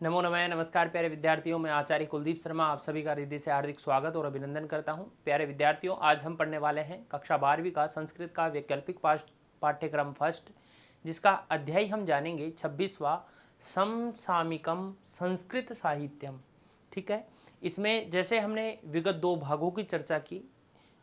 नमो नमः। नमस्कार प्यारे विद्यार्थियों, मैं आचार्य कुलदीप शर्मा आप सभी का हृदय से हार्दिक स्वागत और अभिनंदन करता हूं। प्यारे विद्यार्थियों, आज हम पढ़ने वाले हैं कक्षा 12वीं का संस्कृत का वैकल्पिक पाठ्यक्रम फर्स्ट, जिसका अध्याय हम जानेंगे 26वां समसामयिकम संस्कृत साहित्यम। ठीक है, इसमें जैसे हमने विगत 2 भागों की चर्चा की,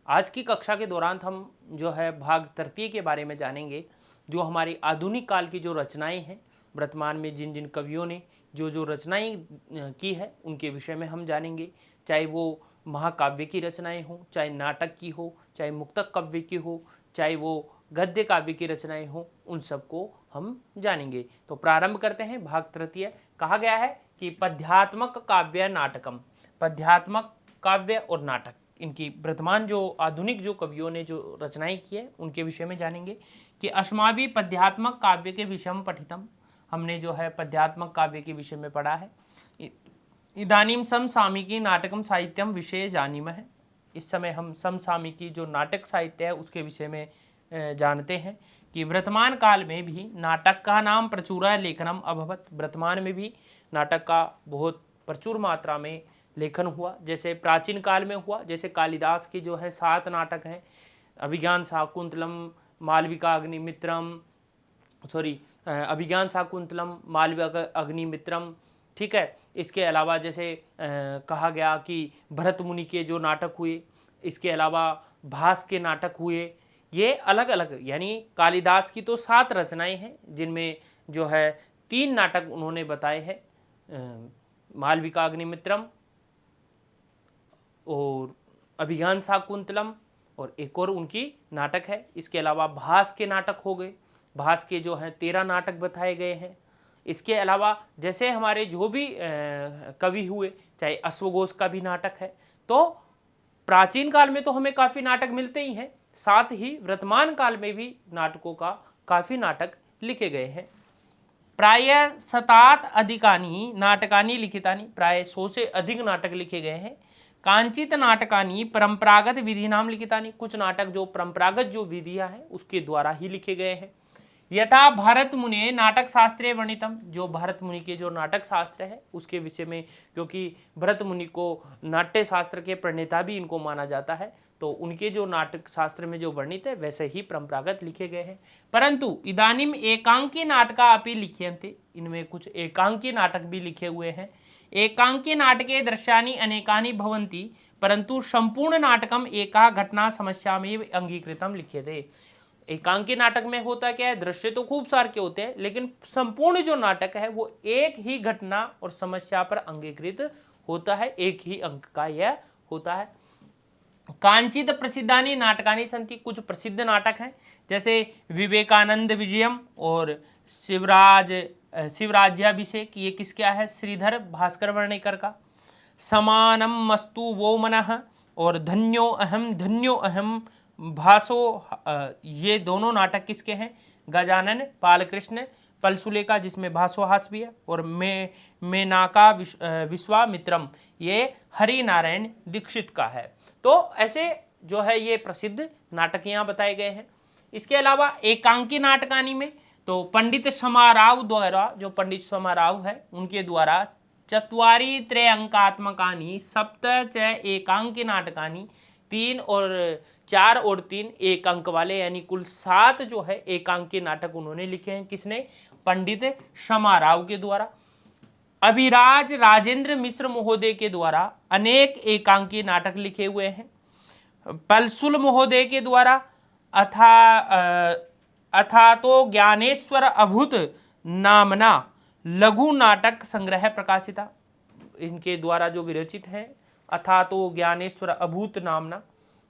आज की कक्षा के दौरान हम जो है भाग तृतीय के बारे में जानेंगे, जो हमारी आधुनिक काल की जो रचनाएं हैं, वर्तमान में जिन जिन कवियों ने जो रचनाएं की है उनके विषय में हम जानेंगे। चाहे वो महाकाव्य की रचनाएं हो, चाहे नाटक की हो, चाहे मुक्तक काव्य की हो, चाहे वो गद्य काव्य की रचनाएं हो, उन सबको हम जानेंगे। तो प्रारंभ करते हैं भाग तृतीय। कहा गया है कि पद्यात्मक काव्य नाटकम, पद्यात्मक काव्य और नाटक, इनकी वर्तमान जो आधुनिक जो कवियों ने जो रचनाएं की है उनके विषय में जानेंगे। कि अस्माभि पद्यात्मक काव्य के विषयम पठितम, हमने जो है पद्यात्मक काव्य के विषय में पढ़ा है। इदानीम समसामयिकी नाटकम साहित्यम विषय जानीमः है। इस समय हम समसामयिकी जो नाटक साहित्य है उसके विषय में जानते हैं कि वर्तमान काल में भी नाटक का नाम प्रचुर लेखनम अभवत, वर्तमान में भी नाटक का बहुत प्रचुर मात्रा में लेखन हुआ। जैसे प्राचीन काल में हुआ, जैसे कालिदास की जो है 7 नाटक हैं, अभिज्ञान शाकुंतलम, मालविका अग्निमित्रम, अभिज्ञान शाकुंतलम, मालविका अग्निमित्रम। ठीक है, इसके अलावा जैसे कहा गया कि भरत मुनि के जो नाटक हुए, इसके अलावा भास के नाटक हुए। ये अलग अलग, यानी कालिदास की तो 7 रचनाएं हैं जिनमें जो है 3 नाटक उन्होंने बताए हैं, मालविका अग्निमित्रम और अभिज्ञान शाकुंतलम, और एक और उनकी नाटक है। इसके अलावा भास के नाटक हो गए, भास के जो हैं 13 नाटक बताए गए हैं। इसके अलावा जैसे हमारे जो भी कवि हुए, चाहे अश्वघोष का भी नाटक है। तो प्राचीन काल में तो हमें काफ़ी नाटक मिलते ही हैं, साथ ही वर्तमान काल में भी नाटकों का काफ़ी नाटक लिखे गए हैं। प्राय 7 अधिकानि नाटकानि लिखितानि, प्राय 100 से अधिक नाटक लिखे गए हैं। कांचित नाटकानि परंपरागत विधि नाम लिखितानि, कुछ नाटक जो परंपरागत जो विधियां हैं उसके द्वारा ही लिखे गए हैं। यथा भरत मुने नाटक शास्त्रे वर्णितम, जो भरत मुनि के जो नाटक शास्त्र है उसके विषय में, क्योंकि भरत मुनि को नाट्य शास्त्र के प्रणेता भी इनको माना जाता है, तो उनके जो नाटक शास्त्र में जो वर्णित है वैसे ही परंपरागत लिखे गए हैं। परंतु इदानीम एकांकी नाटका अपि लिख्यन्ते, इनमें कुछ एकांकी नाटक भी लिखे हुए हैं। एकांकी नाटके दृश्यानि अनेकानि भवन्ति, परंतु संपूर्ण नाटकम एका घटना समस्या में अंगीकृतम लिख्यते। एकांकी नाटक में होता क्या है, दृश्य तो खूब सारे के होते हैं, लेकिन संपूर्ण जो नाटक है वो एक ही घटना और समस्या पर अंगीकृत होता है, एक ही अंक का यह होता है। कांचित प्रसिद्धानि नाटकानि सन्ति, कुछ प्रसिद्ध नाटक हैं, जैसे विवेकानंद विजयम और शिवराज्याभिषेक, ये किसका है, श्रीधर भास्कर वर्णेकर का। समानम मस्तु वो मनः और धन्यो अहम भासो, ये दोनों नाटक किसके हैं, गजानन पालकृष्ण पलसुलेका, जिसमें भासोहास भी है, और मेनाका विश्वामित्रम, ये हरि नारायण दीक्षित का है। तो ऐसे जो है ये प्रसिद्ध नाटक यहाँ बताए गए हैं। इसके अलावा एकांकी नाटकानी में तो पंडित समाराव द्वारा, जो पंडित समाराव है उनके द्वारा 4 त्रयंकात्मकानि सप्त च एकांकी नाटकानि, 3 और 4 और 3 एक अंक वाले, यानी कुल 7 जो है एकांकी नाटक उन्होंने लिखे हैं। किसने, पंडित समाराव के द्वारा। अभिराज राजेंद्र मिश्र महोदय के द्वारा अनेक एकांकी नाटक लिखे हुए हैं। पलसुल महोदय के द्वारा अथा तो ज्ञानेश्वर अभूत नामना लघु नाटक संग्रह प्रकाशिता, इनके द्वारा जो विरचित है अथा तो ज्ञानेश्वर अभूत नामना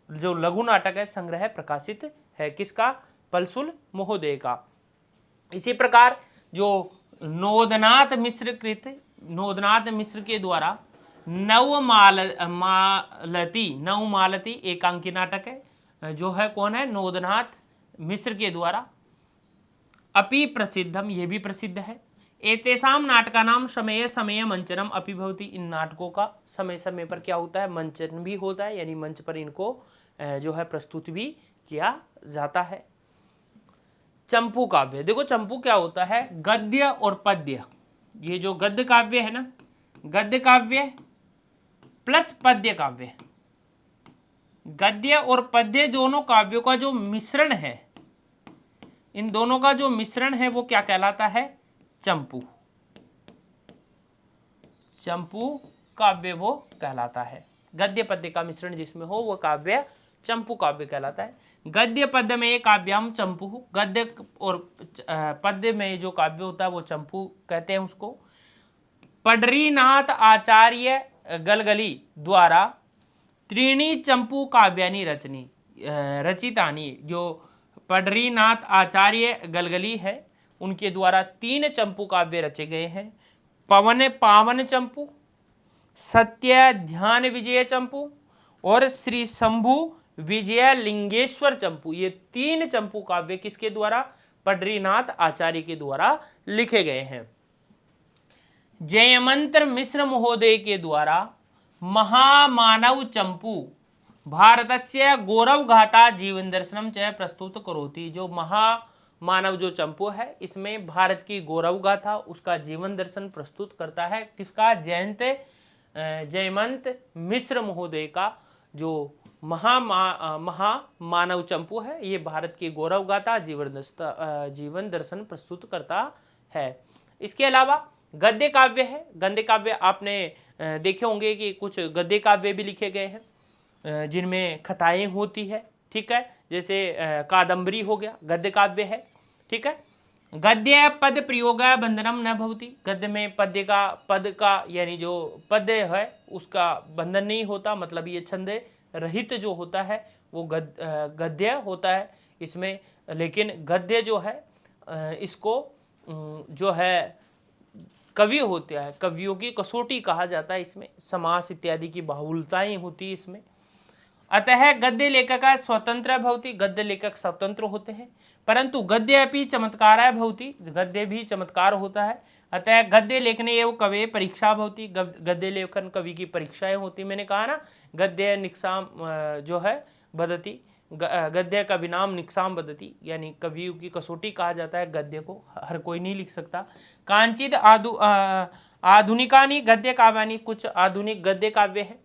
जो लघु नाटक है संग्रह प्रकाशित है, किसका, पलसुल महोदय का। इसी प्रकार जो नोदनाथ मिश्र के द्वारा नवमालती एकांकी नाटक है, जो है कौन है, नोदनाथ मिश्र के द्वारा। अपि प्रसिद्धम, ये भी प्रसिद्ध है। एतेषाम नाटका नाम समय समय मंचनम अपि भवति, इन नाटकों का समय समय पर क्या होता है, मंचन भी होता है, यानी मंच पर इनको जो है प्रस्तुत भी किया जाता है। चंपू काव्य, देखो चंपू क्या होता है, गद्य और पद्य, ये जो गद्य काव्य है ना, गद्य काव्य प्लस पद्य काव्य, गद्य और पद्य दोनों काव्यों का जो मिश्रण है, इन दोनों का जो मिश्रण है वो क्या कहलाता है? चंपू। चंपू काव्य वो कहलाता है। गद्य पद्य का मिश्रण जिसमें हो वो काव्य चंपू काव्य कहलाता है। गद्य पद्य में काव्यम चंपू, गद्य और पद्य में जो काव्य होता है वो चंपू कहते हैं उसको। पडरीनाथ आचार्य गलगली द्वारा त्रीणी चंपू काव्यानि रचितानि, जो पडरीनाथ आचार्य गलगली है उनके द्वारा 3 चंपू काव्य रचे गए हैं। पवन पावन चंपू, सत्य ध्यान विजय चंपू और श्री शंभु विजय लिंगेश्वर चंपू। ये 3 चंपू काव्य किसके द्वारा? पडरीनाथ आचार्य के द्वारा लिखे गए हैं। जयमंत्र मिश्र महोदय के द्वारा महामानव चंपू भारतस्य गौरव गाथा जीवन दर्शनम च प्रस्तुत करोति। जो महामानव जो चंपू है इसमें भारत की गौरव गाथा, उसका जीवन दर्शन प्रस्तुत करता है। किसका? जयमंत मिश्र महोदय का जो महामानव चंपू है ये भारत की गौरव गाथा जीवन दर्शन प्रस्तुत करता है। इसके अलावा गद्य काव्य है। गद्य काव्य आपने देखे होंगे कि कुछ गद्य काव्य भी लिखे गए हैं जिनमें कथाएं होती है, ठीक है, जैसे कादंबरी हो गया, गद्य काव्य है, ठीक है। गद्य पद प्रयोग बंधनम न भवति, गद्य में पद का यानी जो पद्य है उसका बंधन नहीं होता, मतलब ये छंद रहित जो होता है वो गद्य होता है इसमें। लेकिन गद्य जो है इसको जो है कवि होता है, कवियों की कसौटी कहा जाता है। इसमें समास इत्यादि की बहुलताएं होती है इसमें। अतः गद्य लेखक स्वतंत्र भवति, गद्य लेखक स्वतंत्र होते हैं, परंतु गद्य अपि चमत्कार भवति, गद्य भी चमत्कार होता है। अतः गद्य लेखने एवं कवि परीक्षा भवति, गद्य लेखन कवि की परीक्षाएं होती। मैंने कहा ना गद्य निक्साम जो है बदती, गद्य कविनाम निक्साम बदती, यानी कवियों की कसौटी कहा जाता है गद्य को, हर कोई नहीं लिख सकता। कांचित आधुनिकानी गद्य काव्यानि, कुछ आधुनिक गद्य काव्य हैं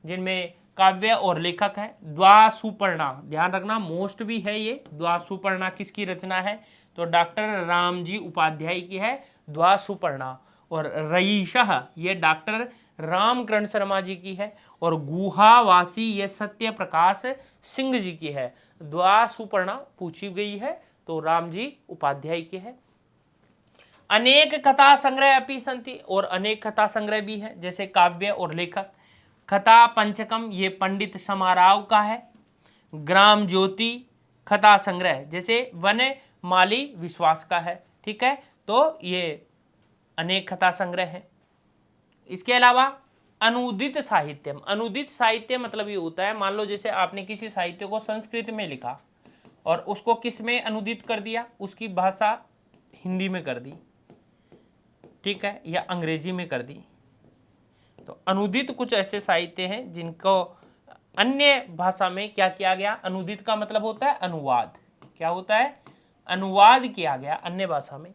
जिनमें काव्य और लेखक है। द्वासुपर्णा, ध्यान रखना मोस्ट भी है ये। द्वासुपर्णा किसकी रचना है? तो डॉक्टर रामजी उपाध्याय की है द्वासुपर्णा। और रईशः ये डॉक्टर रामकरण शर्मा जी की है। और गुहावासी ये सत्य प्रकाश सिंह जी की है। द्वासुपर्णा पूछी गई है तो रामजी उपाध्याय की है। अनेक कथा संग्रह अपि सन्ति, और अनेक कथा संग्रह भी है जैसे काव्य और लेखक। कथा पंचकम ये पंडित समाराव का है। ग्राम ज्योति कथा संग्रह जैसे वन माली विश्वास का है, ठीक है। तो ये अनेक कथा संग्रह है। इसके अलावा अनुदित साहित्यम, अनुदित साहित्य मतलब ये होता है, मान लो जैसे आपने किसी साहित्य को संस्कृत में लिखा और उसको किस में अनुदित कर दिया, उसकी भाषा हिंदी में कर दी, ठीक है, या अंग्रेजी में कर दी। तो अनुदित कुछ ऐसे साहित्य हैं जिनको अन्य भाषा में क्या किया गया? अनुदित का मतलब होता है अनुवाद। क्या होता है? अनुवाद किया गया अन्य भाषा में।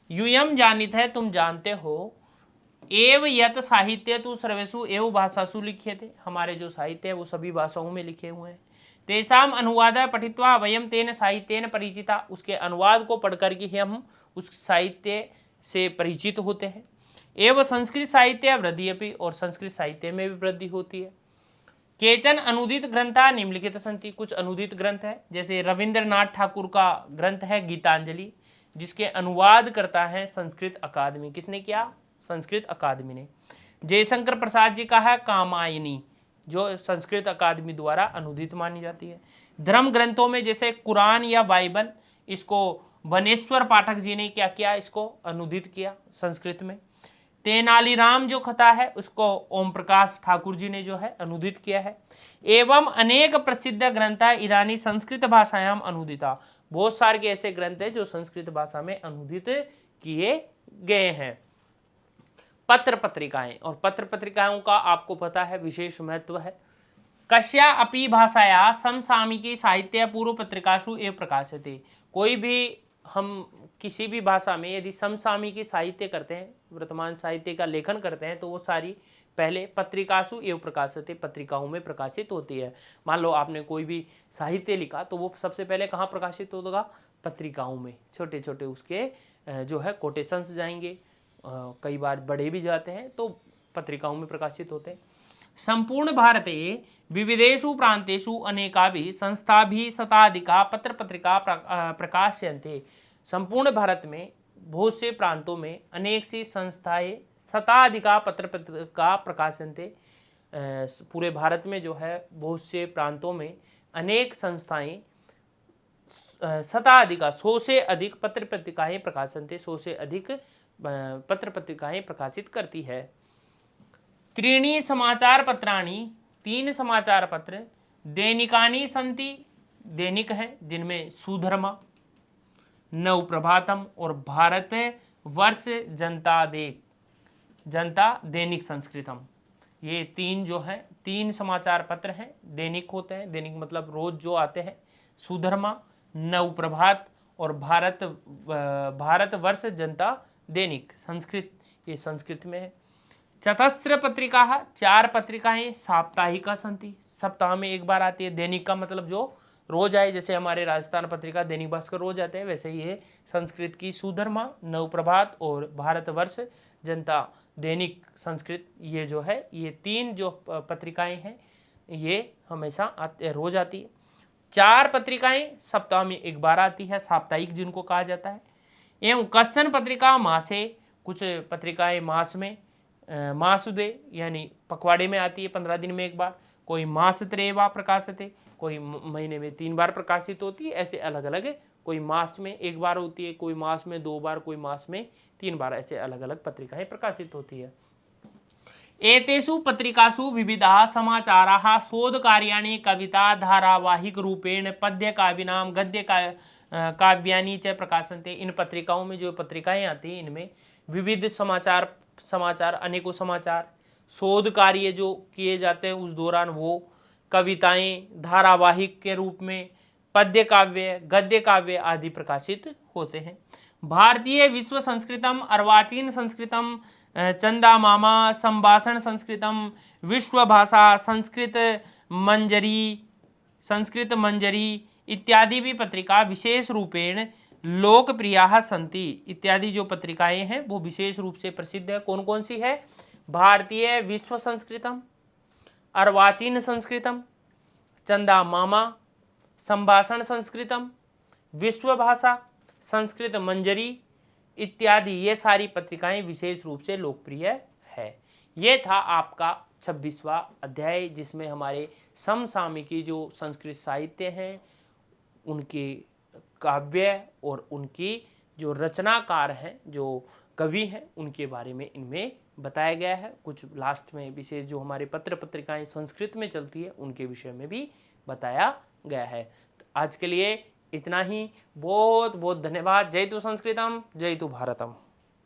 यूयम जानित है, तुम जानते हो, एव यत साहित्य तु सर्वेषु एव भाषासु लिखे थे, हमारे जो साहित्य है वो सभी भाषाओं में लिखे हुए हैं। तेषाम अनुवाद पठित्वा वयम तेन साहित्येन परिचिता, उसके अनुवाद को पढ़कर के हम उस साहित्य से परिचित होते हैं। एवं संस्कृत साहित्य वृद्धि अपि, और संस्कृत साहित्य में भी वृद्धि होती है। केचन अनुदित ग्रंथा निम्नलिखित सन्ति, कुछ अनुदित ग्रंथ है जैसे रविंद्रनाथ ठाकुर का ग्रंथ है गीतांजलि, जिसके अनुवाद करता है संस्कृत अकादमी। किसने किया? संस्कृत अकादमी ने। जयशंकर प्रसाद जी का है कामायनी, जो संस्कृत अकादमी द्वारा अनुदित मानी जाती है। धर्म ग्रंथों में जैसे कुरान या बाइबल, इसको बनेश्वर पाठक जी ने क्या किया? इसको अनुदित किया संस्कृत में। तेनालीराम जो कथा है उसको ओम प्रकाश ठाकुर जी ने जो है अनुदित किया है। एवं अनेक प्रसिद्ध ग्रंथ इदानी संस्कृत भाषायाम अनुदिता, बहुत सारे के ऐसे ग्रंथ हैं जो संस्कृत भाषा में अनुदित किए गए हैं। पत्र पत्रिकाएं, और पत्र पत्रिकाओं का आपको पता है विशेष महत्व है। कस्या अपि भाषाया समसामयिकी साहित्य पूर्व पत्रिकासु एव प्रकाशिते, कोई भी हम किसी भी भाषा में यदि समसामयिकी साहित्य करते हैं, वर्तमान साहित्य का लेखन करते हैं, तो वो सारी पहले पत्रिकासु एवं प्रकाशित पत्रिकाओं में प्रकाशित होती है। मान लो आपने कोई भी साहित्य लिखा तो वो सबसे पहले कहाँ प्रकाशित होगा? पत्रिकाओं में। छोटे छोटे उसके जो है कोटेशंस जाएंगे, कई बार बड़े भी जाते हैं, तो पत्रिकाओं में प्रकाशित होते हैं। संपूर्ण भारते विविधेषु प्रांतेषु अनेकाभिः संस्थाभिः शताधिका पत्र पत्रिका प्रकाश्यन्ते। संपूर्ण भारत में बहुत से प्रांतों में अनेक सी संस्थाएं शताधिका पत्र पत्रिका प्रकाश्यन्ते। पूरे भारत में जो है बहुत से प्रांतों में अनेक संस्थाएं शताधिका 100 से अधिक पत्र पत्रिकाएं प्रकाशनते 100 से अधिक पत्र पत्रिकाएं प्रकाशित करती है। त्रीणि समाचार पत्राणि 3 समाचार पत्र दैनिकानि सन्ति, दैनिक हैं जिनमें सुधर्मा, नवप्रभातम और भारत वर्ष जनता दैनिक संस्कृतम, ये 3 जो हैं 3 समाचार पत्र हैं, दैनिक होते हैं। दैनिक मतलब रोज जो आते हैं। सुधर्मा, नवप्रभात और भारत वर्ष जनता दैनिक संस्कृत, ये संस्कृत में है। चतस्र पत्रिका 4 पत्रिकाएं साप्ताहिका सन्ति, सप्ताह में एक बार आती है। दैनिक का मतलब जो रोज आए, जैसे हमारे राजस्थान पत्रिका दैनिक भास्कर रोज आते हैं, वैसे ही है संस्कृत की सुधर्मा, नवप्रभात और भारत वर्ष जनता दैनिक संस्कृत, ये जो है ये 3 जो पत्रिकाएं हैं ये हमेशा रोज आती है। 4 पत्रिकाएं सप्ताह में एक बार आती है, साप्ताहिक जिनको कहा जाता है। एवं कश्चन पत्रिका मासे, कुछ पत्रिकाएं मास में मासुदे यानी पखवाड़े में आती है, 15 दिन में एक बार। कोई मास त्रयवा प्रकाशते, कोई महीने में 3 बार प्रकाशित होती है, ऐसे अलग अलग। कोई मास में एक बार होती है, कोई मास में 2 बार, कोई मास में 3 बार, ऐसे अलग अलग पत्रिकाएं प्रकाशित होती है। एतेषु पत्रिकासु विविधाः समाचाराः शोधकार्याणि कविता धारावाहिक रूपेण पद्य काव्यानां गद्य काव्यानि च प्रकाशन्ते। इन पत्रिकाओं में जो पत्रिकाएं आती हैं इनमें विविध समाचार अनेकों समाचार, शोध कार्य जो किए जाते हैं उस दौरान वो, कविताएं धारावाहिक के रूप में, पद्य काव्य गद्य काव्य आदि प्रकाशित होते हैं। भारतीय विश्व संस्कृतम, अर्वाचीन संस्कृतम, चंदा मामा, संभाषण संस्कृतम, विश्व भाषा, संस्कृत मंजरी इत्यादि भी पत्रिका विशेष रूपेण लोकप्रिया सन्ति। इत्यादि जो पत्रिकाएं हैं वो विशेष रूप से प्रसिद्ध है। कौन कौन सी है? भारतीय विश्व संस्कृतम, अर्वाचीन संस्कृतम, चंदा मामा, संभाषण संस्कृतम, विश्व भाषा, संस्कृत मंजरी इत्यादि, ये सारी पत्रिकाएं विशेष रूप से लोकप्रिय है। ये था आपका 26वां अध्याय, जिसमें हमारे समसामयिकी जो संस्कृत साहित्य हैं उनके काव्य और उनकी जो रचनाकार हैं, जो कवि हैं, उनके बारे में इनमें बताया गया है। कुछ लास्ट में विशेष जो हमारे पत्र पत्रिकाएं संस्कृत में चलती है उनके विषय में भी बताया गया है। तो आज के लिए इतना ही। बहुत बहुत धन्यवाद। जय तु संस्कृतम, जय तु भारतम।